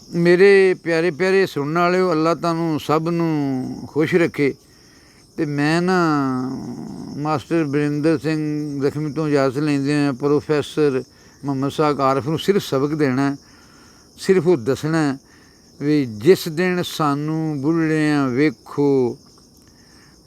मेरे प्यारे प्यारे सुनने वाले अल्लाह तुहानू सब नू खुश रखे। तो मैं ना मास्टर बरिंदर सिंह जख्मी तो इजाजत लेंदे हैं प्रोफैसर मुहम्मद साहब आरिफ नू सिर्फ सबक देना है, सिर्फ वो दसना है भी जिस दिन सानू बुढ़ियां वेखो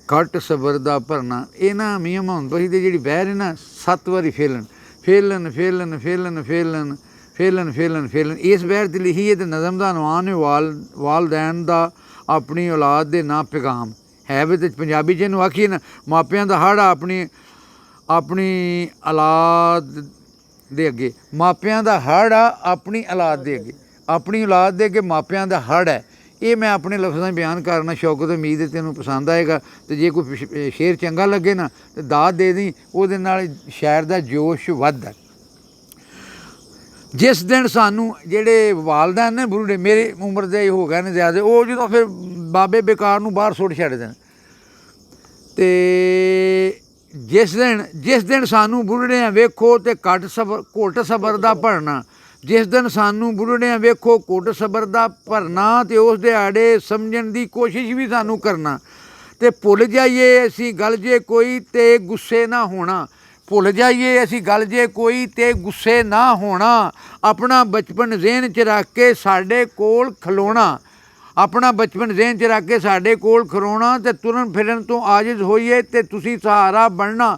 घट सबर दा भरना। ये ना मियां मोहम्मद बख्श दी जिहड़ी बहर है ना 7 वारी fallen fallen fallen fallen fallen fallen fallen fallen इस बहर च लिखी है। तो नज़म का अनवान है वालदैन दा अपनी औलाद दे ना पैगाम है भी। तो पंजाबी च इनू आखिए ना मापियां दा हड़ अपनी अपनी औलाद दे अगे, मापियां दा हड़ आ अपनी औलाद दे अगे, अपनी औलाद दे अगे मापियां दा हड़ है। ये मैं अपने लफ्ज़ां बयान करना शौकत उम्मीद है तेनों पसंद आएगा। तो जे कोई शेर चंगा लगे ना तो दाद दे दी, ਉਹਦੇ ਨਾਲ शायर का जोश ਵੱਧਦਾ। जिस दिन सानू जेडे वालदैन ने बुढ़े मेरी उम्र के हो गए ने ज़्यादा, वो जो फिर बाबे बेकार नू बाहर सुट छड्डदे ने। ते जिस दिन सानू बुढ़ियां वेखो तो घुट सबर दा भरना, जिस दिन सानू बुढ़ियां वेखो घुट सबर दा भरना, तो उस दिहाड़े समझण दी कोशिश भी सानू करना। तो भुल जाइए असी गल जे कोई ते गुस्से ना होना, भुल जाइए असी गल जे कोई ते गुस्से ना होना। अपना बचपन ज़हन च रख के साडे कोल खलोना, अपना बचपन ज़हन च रख के साडे कोल खलोना। तो तुरन फिरन तो आजिज़ होइए ते तुसी सहारा बनना।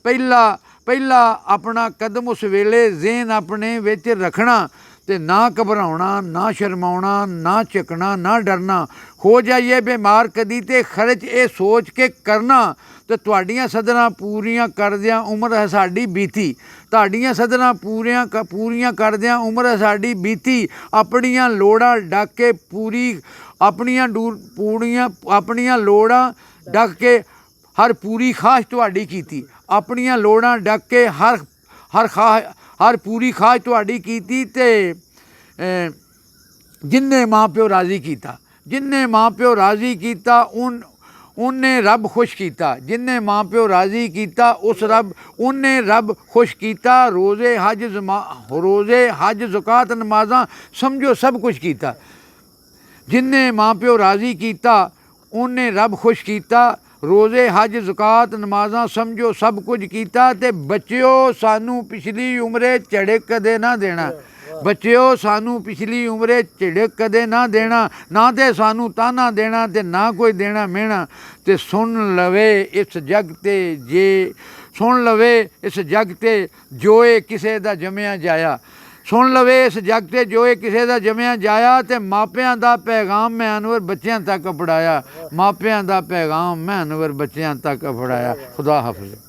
पहला अपना कदम उस वेले ज़हन अपने विच रखना, ते ना घबराउणा ना शर्माउणा ना झकना ना डरना। हो जाइए बीमार कदी ते खर्च ये सोच के करना, तो तुहाड़ियां सदरां पूरियां करदियां उम्र है साडी बीती, तुहाड़ियां सदरां पूरियां करदियां उम्र है साडी बीती। अपनियां लोड़ां डक के पूरी अपनियां लोड़ां डक के हर पूरी खाश तुहाड़ी कीती, अपनियां लोड़ां डक के हर पूरी खाश तुहाड़ी कीती। ते जिन्ने माँ प्यो राज़ी कीता, जिन्ने माँ प्यो राज़ी कीता उन्ने रब खुश कीता, जिन्ने माँ प्यो राज़ी कीता उन्ने रब खुश कीता। रोज़े हज ज़कात नमाज़ां समझो सब कुछ कीता, जिन्ने माँ प्यो राज़ी कीता उन्ने रब खुश कीता। रोज़े हज ज़कात नमाज़ां समझो सब कुछ कीता। ते बच्चिओ सानू पिछली उम्रे झड़क कदे ना देना, बच्चिओ सानू पिछली उम्रे झिड़क कदे ना देना। ना ते सानू ताना देना ते ना कोई देना मेहना। ते सुन लवे इस जग ते जोए किसे दा जम्मिया जाया, सुन लवे इस जग ते जोए किसे दा जम्मिया जाया। ते मापियां दा पैगाम मैं अनवर बच्चियां तक पढ़ाया, मापियां दा पैगाम मैं अनवर बच्चियां तक पढ़ाया। खुदा हाफिज़।